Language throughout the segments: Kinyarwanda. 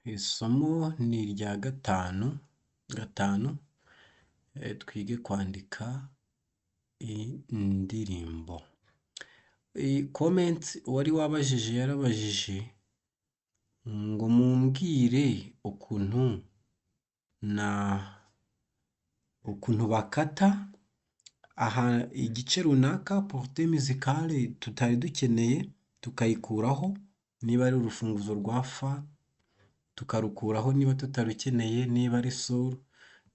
Isomo ni irya gatanu, twige kwandika indirimbo. Comment wari wabajije yarabajije ngo mumbwire ukuntu bakata aha igice runaka portée musicale tutari dukeneye tukayikuraho, niba ari urufunguzo rwa fa tukarukuraho niba tutarukeneye, niba ari sol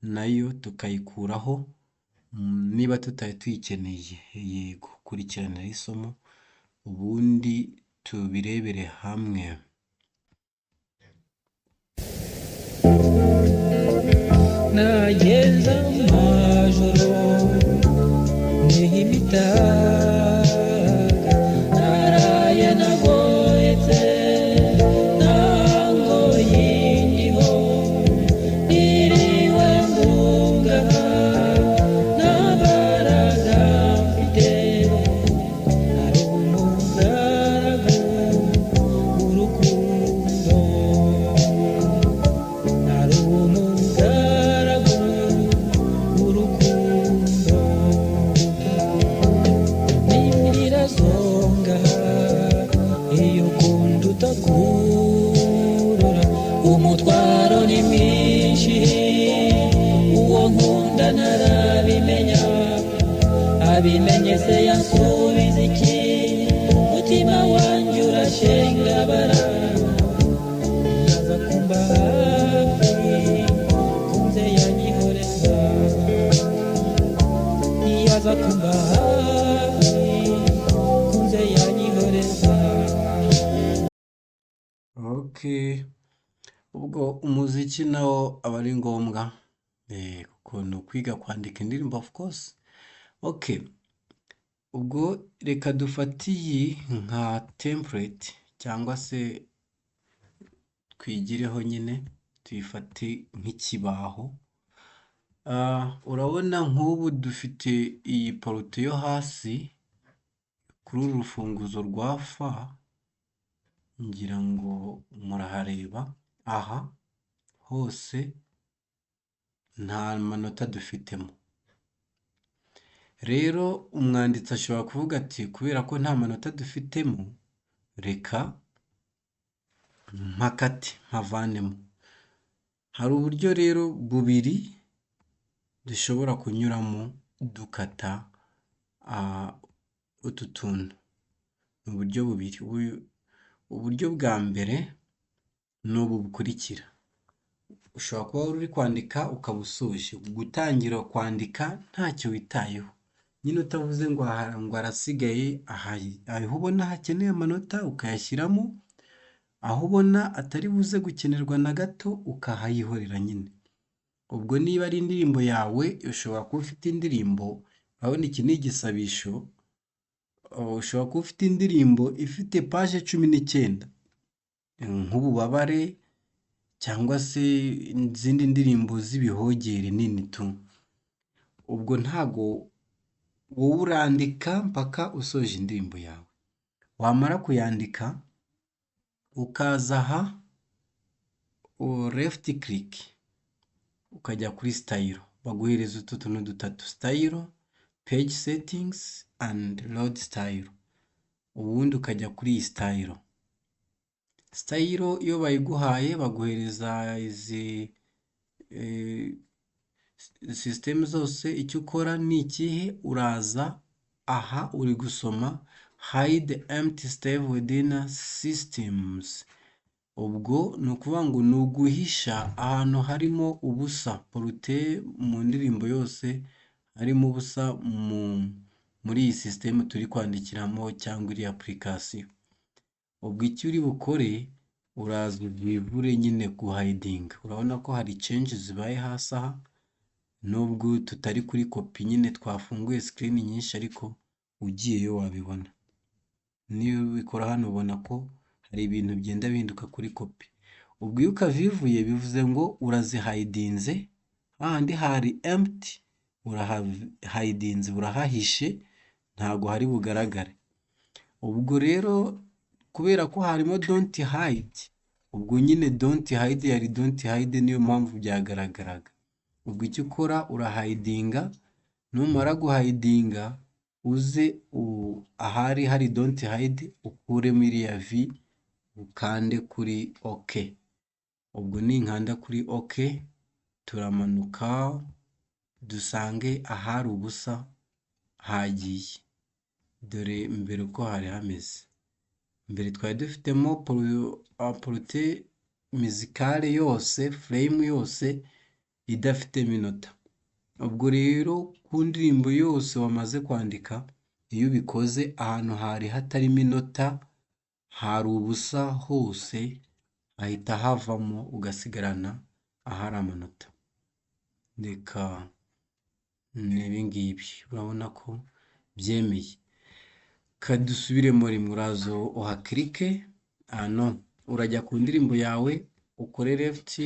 nayo tukayikuraho niba tutari tuyikeneye. Yego, kurikirana isomo ubundi tubirebere hamwe. Nageza amajoro n'imitaga naraye nagoyetse ntango yindiho niriwe mvuga nabaraga mfite ari umugaragu w'urukundo ari umugaragu w'urukundo n'imirira zonga iyo ukunda utakurora umutwaro ni mwinshi uwo nkunda ntarabimenya abimenye se yansubiza iki mutima wanjye urashengabara naza kumba hafi kunze yanyihoreza niyaza kumba hafi kunze yanyihoreza. Okay, ubwo umuziki nawo aba ari ngombwa kuko ni ukwiga kwandika indirimbo of course. Okay, ubwo reka dufate iyi nka template cyangwa se twigireho nyine tuyifate nk'ikibaho. Urabona nk'ubu dufite iyi porute yo hasi kuri uru rufunguzo rwa fa, ngira ngo murahareba, aha hose nta manota dufitemo. Rero umwanditsi ashobora kuvuga ati kubera ko nta manota dufitemo reka mpakate mpavanemo. Hari uburyo rero bubiri dushobora kunyuramo dukata utu tuntu, ni uburyo bubiri. Uburyo bwa mbere ni ubu bukurikira. Ushobora kuba uri kwandika ukaba usoje gutangira kwandika ntacyo witayeho, nyine utavuze ngo arasigaye aho ubona hakeneye amanota ukayashyiramo, aho ubona atari buze gukenerwa na gato ukahayihorera nyine. Ubwo niba ari indirimbo yawe ushobora kuba ufite indirimbo, urabona iki ni igisabisho, ushobora kuba ufite indirimbo ifite paje 19 nk'ububabare cyangwa se izindi ndirimbo z'ibihogere nini tu. Ubwo ntago wowe urandika mpaka usoje indirimbo yawe, wamara kuyandika ukaza aha left click ukajya kuri style, baguhereza utu tuntu dutatu: style, page settings and load style. Ubundi ukajya kuri iyi style. Style iyo bayiguhaye baguhereza izi system zose. Icyo ukora ni ikihe? Uraza aha uri gusoma hide empty stave within systems. Ubwo ni ukuvuga ngo ni uguhisha ahantu harimo ubusa. Porute mu ndirimbo yose harimo ubusa muri iyi system turi kwandikiramo cyangwa iri application. Ubwo icyo uri bukore uraza ubivure nyine guhidinga. Urabona ko hari changes zibaye hasi aha, nubwo tutari kuri copy nyine twafunguye screen nyinshi, ariko ugiyeyo wabibona. Niyo ubikora hano ubona ko hari ibintu bigenda bihinduka kuri copy. Ubwo iyo ukavivuye bivuze ngo urazihidinze, hahandi hari empty urahidinze, urahahishe, ntago hari bugaragare. Ubwo rero kubera ko harimo don't hide, ubwo nyine don't hide yari don't hide, niyo mpamvu byagaragaraga. Ubwo icyo ukora urahayidinga, numara guhayidinga uze ahari hari don't hide ukuremo iriya v ukande kuri OK. Ubwo ninkanda kuri OK turamanuka dusange ahari ubusa hagiye. Dore mbere uko hari hameze. Mbere twari dufitemo porute mizikale yose, frame yose idafite iminota. Ubwo rero ku ndirimbo yose wamaze kwandika, iyo ubikoze ahantu hari hatari iminota, hari ubusa hose, hahita havamo ugasigarana ahari amanota. Reka n'ibi ngibi urabona ko byemeye. Kadusubiremo rimwe, uraza uhakirike hano, urajya ku ndirimbo yawe ukore left,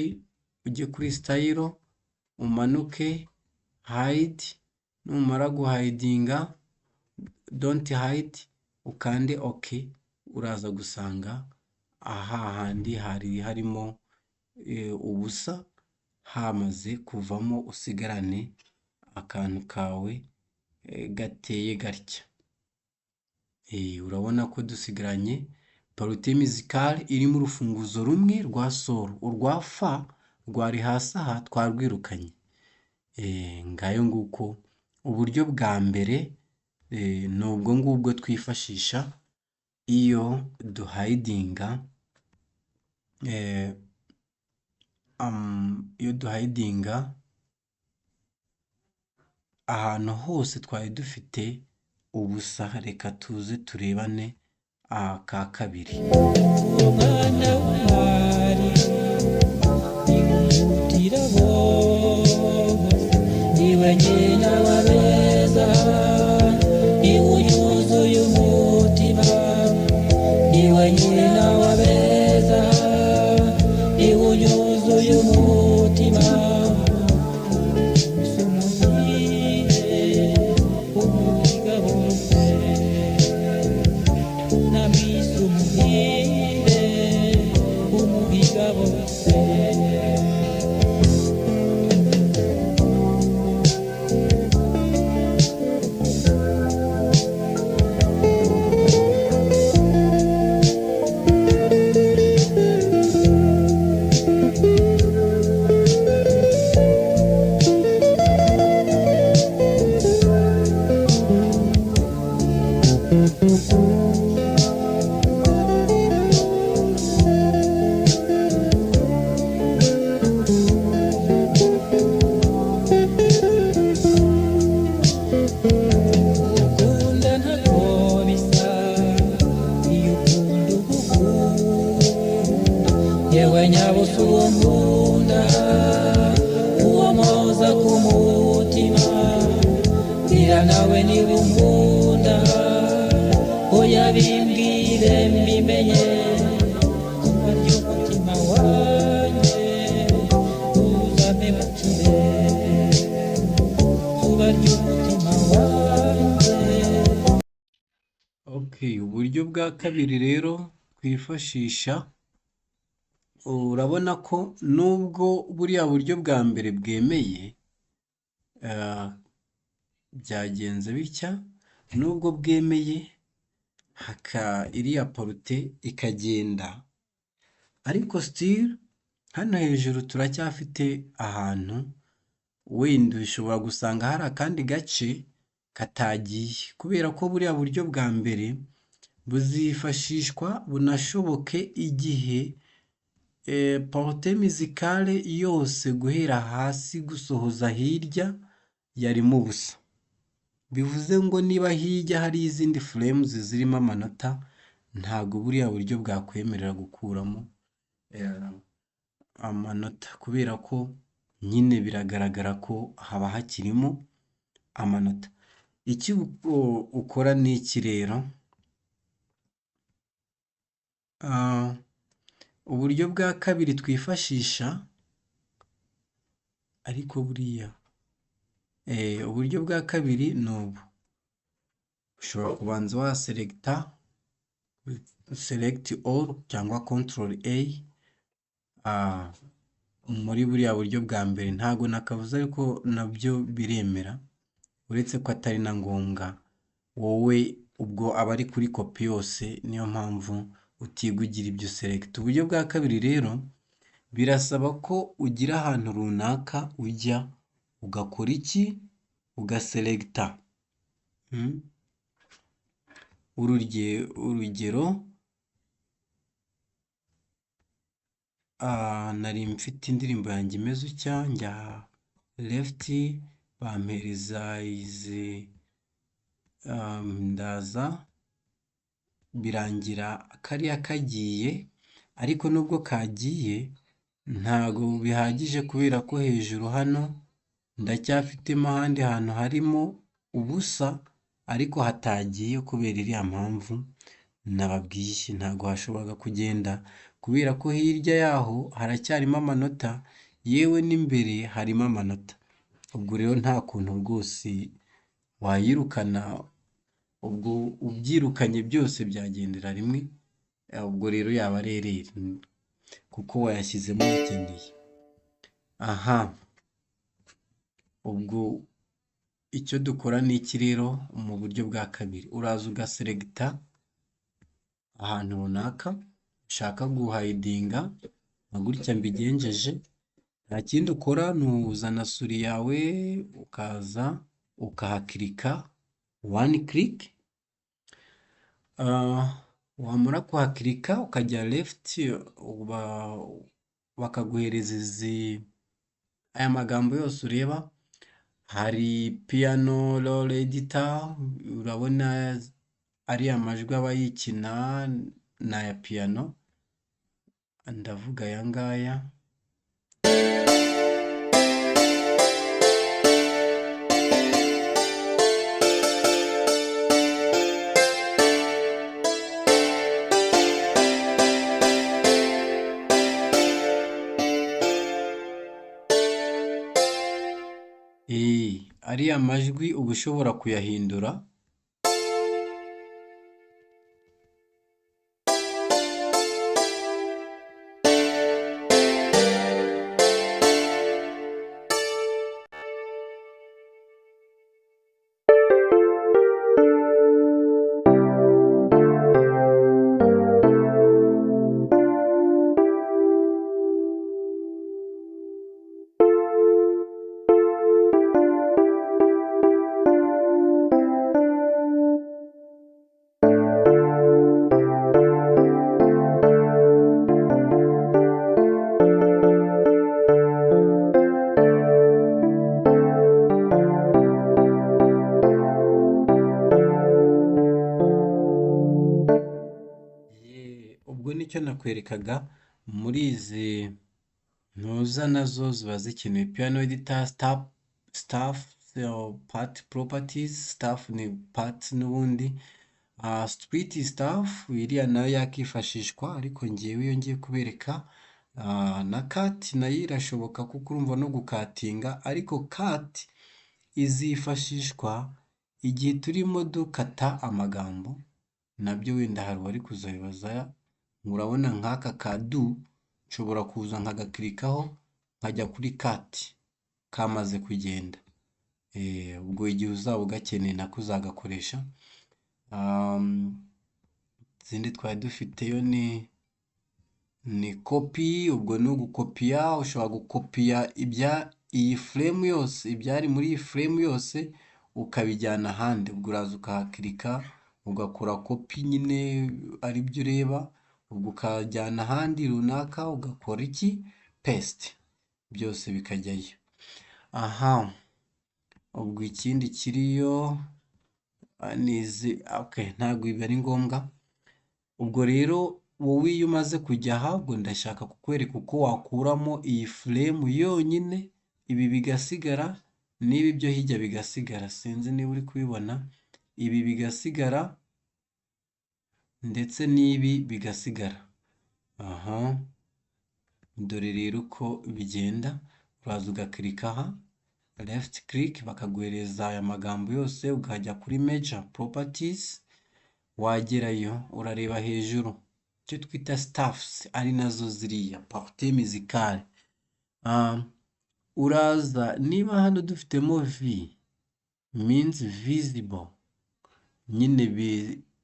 ujye kuri style, umanuke hide, numara guhidinga don't hide ukande OK. Uraza gusanga handi hari harimo ubusa hamaze kuvamo, usigarane akantu kawe gateye gatya. Urabona ko dusigaranye parute mizikale irimo urufunguzo rumwe rwa sol, urwa fa rwari hasi aha twarwirukanye. Ngayo nguko uburyo bwa mbere, ni ubwo ngubwo twifashisha iyo duhayidinga, ahantu hose twari dufite ubusa. Reka tuze turebane aka kabiri. umwana w'intwari ihutira bose, niwe nyina w'abeza, niwe yuzuye umutima, niwe nyina w'abeza, niwe yuzuye umutima. Sumuhire umuhiga bose, namwise umuhire umuhiga bose. Ukunda ntabwo bisa, iyo ukunda ugukunda, yewe nyabusa uwo nkunda, uwo mpoza ku mutima, bwira nawe niba unkunda, oya bimbwire mbimenye, zuba ry'umutima wanjye uzame mukire, zuba ry'umutima wanjye. Okay, uburyo bwa kabiri rero twifashisha, urabona ko nubwo buriya buryo bwa mbere bwemeye, byagenze bitya, nubwo bwemeye iriya porute ikagenda, ariko still hano hejuru turacyafite ahantu, wenda ushobora gusanga hari akandi gace katagiye, kubera ko buriya buryo bwa mbere buzifashishwa bunashoboke igihe porute mizikale yose guhera hasi gusohoza hirya yarimo ubusa. Bivuze ngo niba hirya hari izindi frames zirimo amanota, ntago buriya buryo bwakwemerera gukuramo amanota, kubera ko nyine biragaragara ko haba hakirimo amanota. Icyo ukora ni iki rero? Uburyo bwa kabiri twifashisha, ariko buriya uburyo bwa kabiri ni ubu. Ushobora kubanza wa select all cyangwa control A, ah, muri buriya buryo bwa mbere ntago nakavuze ariko nabyo biremera, uretse ko atari na ngombwa. Wowe ubwo aba ari kuri kopi yose, niyo mpamvu utiga ugira ibyo uselekita. Uburyo bwa kabiri rero birasaba ko ugira ahantu runaka ujya ugakora iki, ugaselekita. Urugero nari mfite indirimbo yanjye imeze utya, njya left bampereza izi, ndaza birangira kariya kagiye, ariko nubwo kagiye ntago bihagije kubera ko hejuru hano ndacyafitemo ahandi hantu harimo ubusa ariko hatagiye kubera iriya mpamvu nababwiye. Ntago hashoboraga kugenda kubera ko hirya yaho haracyarimo amanota, yewe n'imbere harimo amanota. Ubwo rero nta kuntu rwose wayirukana, ubwo ubyirukanye byose byagendera rimwe, ubwo rero yaba ari ereri kuko wayashyizemo ubikeneye. Aha, ubwo icyo dukora ni iki rero mu buryo bwa kabiri? Uraza ugaselekita ahantu runaka ushaka guhayidinga, nka gutya mbigenjeje. Nta kindi ukora, ni uzana suri yawe ukaza ukahakirika, one click, wamara kuhakirika ukajya left, bakaguhereza aya magambo yose ureba. Hari piano roll editor, urabona ariya majwi aba yikina ni aya piano, ndavuga aya ngaya. Ariya majwi uba ushobora kuyahindura. Ubwo nicyo nakwerekaga muri izi ntuza, nazo ziba zikenewe. Piano editor, staff, part properties, staff ni part n'ubundi. Split staff iriya nayo yakifashishwa, ariko ngewe iyo ngiye kubereka, na cut nayo irashoboka kuko urumva no gukatinga, ariko cut izifashishwa igihe turimo dukata amagambo. Nabyo wenda hari uwari kuzabibaza, murabona nk'aka ka du nshobora kuza nkagakirikaho nkajya kuri cut kamaze kugenda. Ubwo igihe uzaba ugakeneye nako uzagakoresha. Izindi twari dufiteyo ni copy, ubwo ni ugukopiya. Ushobora gukopiya iyi frame yose, ibyari muri iyi frame yose ukabijyana ahandi. Ubwo uraza ukahakirika ugakora copy nyine ari byo ureba, ubwo ukajyana ahandi runaka ugakora iki, paste, byose bikajyayo. Aha, ubwo ikindi kiriyo ntabwo ibi ari ngombwa. Ubwo rero wowe iyo umaze kujya aha, ubwo ndashaka kukwereka uko wakuramo iyi frame yonyine, ibi bigasigara n'ibi byo hirya bigasigara. Sinzi niba uri kubibona, ibi bigasigara ndetse n'ibi bigasigara. Aha, dore rero uko bigenda. Uraza ugakirika aha, left click, bakaguhereza aya magambo yose, ukajya kuri major properties. Wagerayo urareba hejuru icyo twita staffs ari nazo ziriya partie musicale. Uraza niba hano dufitemo V means visible, nyine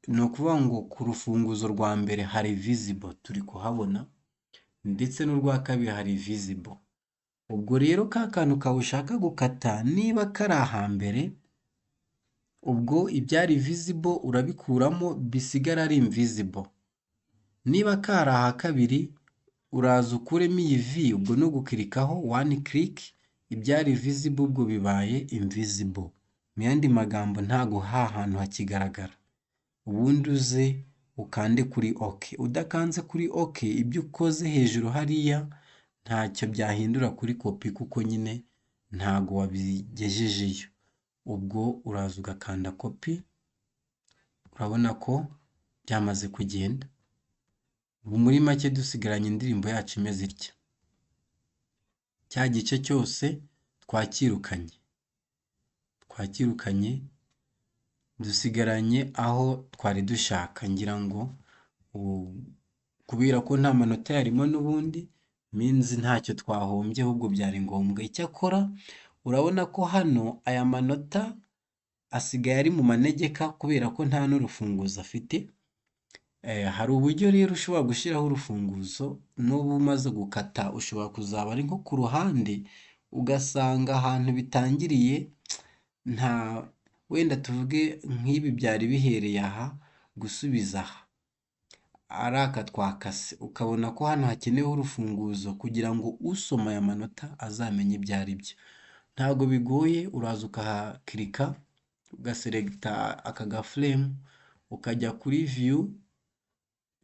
ni ukuvuga ngo ku rufunguzo rwa mbere hari visible turi kuhabona, ndetse n'urwa kabiri hari visible. Ubwo rero ka kantu kawe ushaka gukata niba kari ahambere, ubwo ibyari visible urabikuramo bisigara ari invisible. Niba kari aha kabiri uraza ukuremo iyi V, ubwo ni ugukirikaho one click, ibyari visible ubwo bibaye invisible. Mu yandi magambo ntago hantu hakigaragara. Ubundi uze ukande kuri OK. Udakanze kuri OK, ibyo ukoze hejuru hariya ntacyo byahindura kuri kopi, kuko nyine ntago wabigejejeyo. Ubwo uraza ugakanda kopi, urabona ko byamaze kugenda. Ubu muri make dusigaranye indirimbo yacu imeze itya. Cya gice cyose twakirukanye, dusigaranye aho twari dushaka. Ngira ngo kubera ko nta manota yarimo n'ubundi means ntacyo twahombye, ahubwo byari ngombwa. Icyakora urabona ko hano aya manota asigaye ari mu manegeka kubera ko nta n'urufunguzo afite. Hari uburyo rero ushobora gushyiraho urufunguzo, n'ubu umaze gukata ushobora kuzaba ari nko ku ruhande, ugasanga ahantu bitangiriye wenda tuvuge nk'ibi byari bihereye aha gusubiza aha, ari aka twakase, ukabona ko hano hakenewe urufunguzo kugira ngo usoma aya manota azamenye ibyo ari byo. Ntabwo bigoye, uraza ukahakirika ugaselecta aka gaframe, ukajya kuri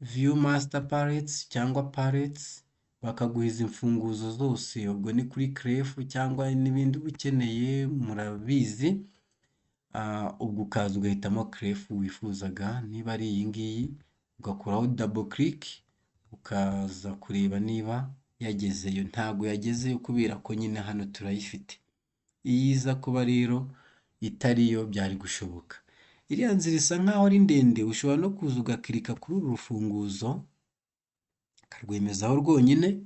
view master palettes cyangwa palettes, bakaguha izi mfunguzo zose. Ubwo ni kuri clef cyangwa n'ibindi uba ukeneye, murabizi. Ubwo ukaza ugahitamo clef wifuzaga, niba ari iyi ngiyi ugakuraho double click, ukaza kureba niba yagezeyo. Ntago yagezeyo kubera ko nyine hano turayifite. Iyo iza kuba rero itariyo byari gushoboka. Iriya nzira isa nkaho ari ndende, ushobora no kuza ugakirika kuri uru rufunguzo ukarwemezaho rwonyine,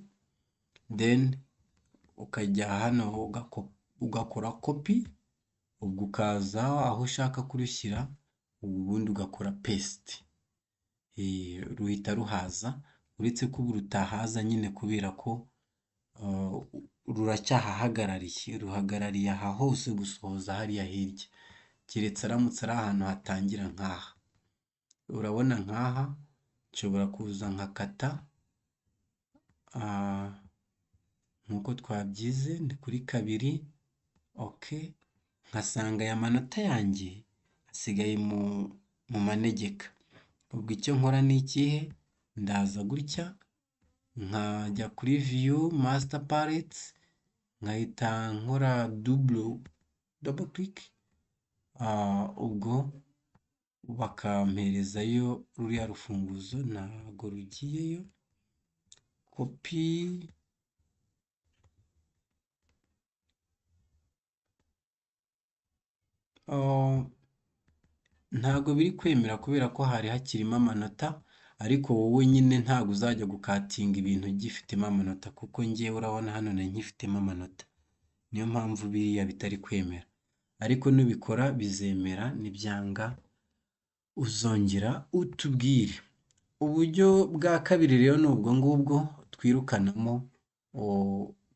then ukajya hano ugakora copy, ubwo ukaza aho ushaka kurushyira, ubundi ugakora paste. Ruhita ruhaza, uretse ko ubu rutahaza nyine kubera ko ruracyahahagarariye, ruhagarariye aha hose gusohoza hariya hirya, keretse aramutse ari ahantu hatangira nk'aha. Urabona nk'aha nshobora kuza nkakata nk'uko twabyize, ndi kuri kabiri, OK, nkasanga aya manota yanjye asigaye mu manegeka. Ubwo icyo nkora ni ikihe? Ndaza gutya nkajya kuri view master palettes, nkahita nkora double click, ubwo bakamperezayo ruriya rufunguzo, ntago rugiyeyo. Copy, ntago biri kwemera kubera ko hari hakirimo amanota, ariko wowe nyine ntago uzajya gukatinga ibintu gifitemo amanota, kuko ngewe urabona hano nari nkifitemo amanota, niyo mpamvu biriya bitari kwemera. Ariko nubikora bizemera, nibyanga uzongera utubwire. Uburyo bwa kabiri rero ni ubwo ngubwo twirukanamo,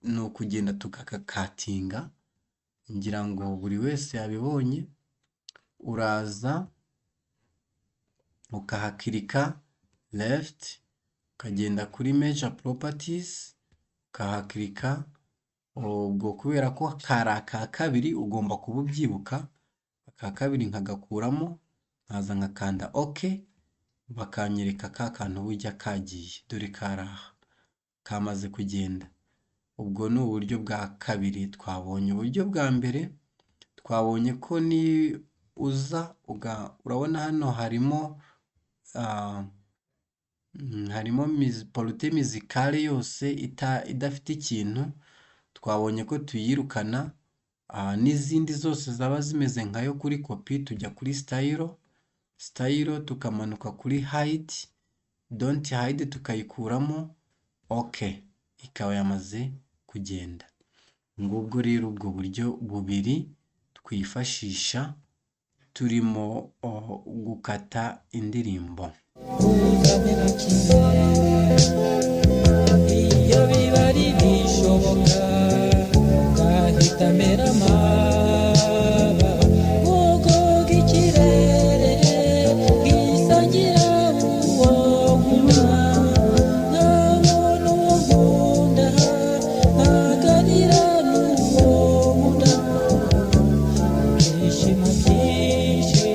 ni ukugenda tukakatinga. Ngira ngo buri wese yabibonye. Uraza ukahakirika left, ukagenda kuri major properties, ukahakirika. Ubwo kubera ko kari aka kabiri ugomba kuba ubyibuka, aka kabiri nkagakuramo, nkaza nkakanda OK, bakanyereka ka kantu bujya kagiye, dore kari aha kamaze kugenda. Ubwo ni uburyo bwa kabiri twabonye. Uburyo bwa mbere twabonye ko ni uza urabona hano harimo partie musicale yose idafite ikintu, twabonye ko tuyirukana. N'izindi zose zaba zimeze nkayo kuri kopi, tujya kuri style tukamanuka kuri hide, don't hide tukayikuramo, okay, ikaba yamaze kugenda. Ngubwo rero ubwo buryo bubiri twifashisha turimo gukata indirimbo. uzabera kimwe iyo biba ari bishoboka ngahita mera amababa ugoga ikirere bwisangira uwo nkunda nkabona uwo nkunda nkaganira n'uwo nkunda ibyishimo byinshi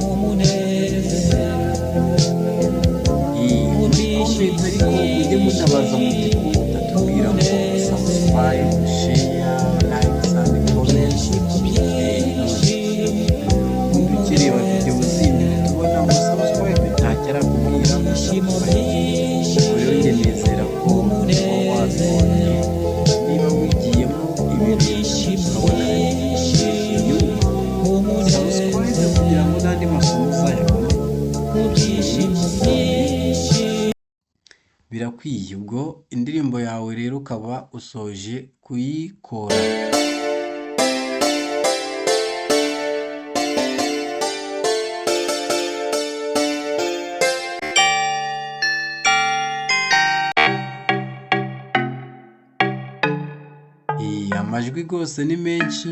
mu munezero Muri comment ariko mujye mutabaza mutatubwira ngo subscribe, share, like, and comment. Ukireba video zindi tubona ngo subscribe ntakera kubwira ibyishimo byinshi rero njye nizera ko wabibonye niba wigiyemo ibyishimo ukabona inyungu subscribe kugira ngo n'andi masomo uzayabone. ibyishimo byinshi Birakwiye ubwo indirimbo yawe rero ukaba usoje kuyikora. Amajwi rwose ni menshi.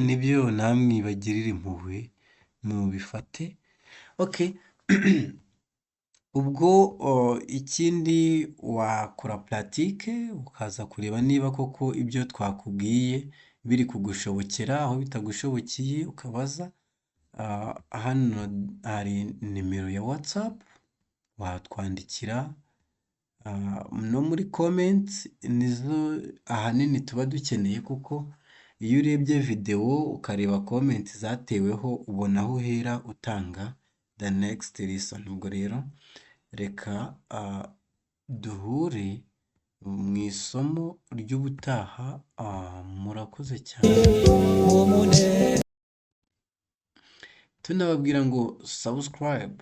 Nibyo namwe bagirira impuhwe mubifate. Okay. Ubwo ikindi wakora pratique ukaza kureba niba koko ibyo twakubwiye biri kugushobokera, aho bitagushobokeye ukabaza. Hano hari nimero ya WhatsApp watwandikira, no muri comments nizo ahanini tuba dukeneye, kuko iyo urebye video ukareba comment zateweho ubona aho uhera utanga the next lesson. Ubwo rero reka duhure mu isomo ry'ubutaha. Murakoze cyane, tunababwira ngo subscribe.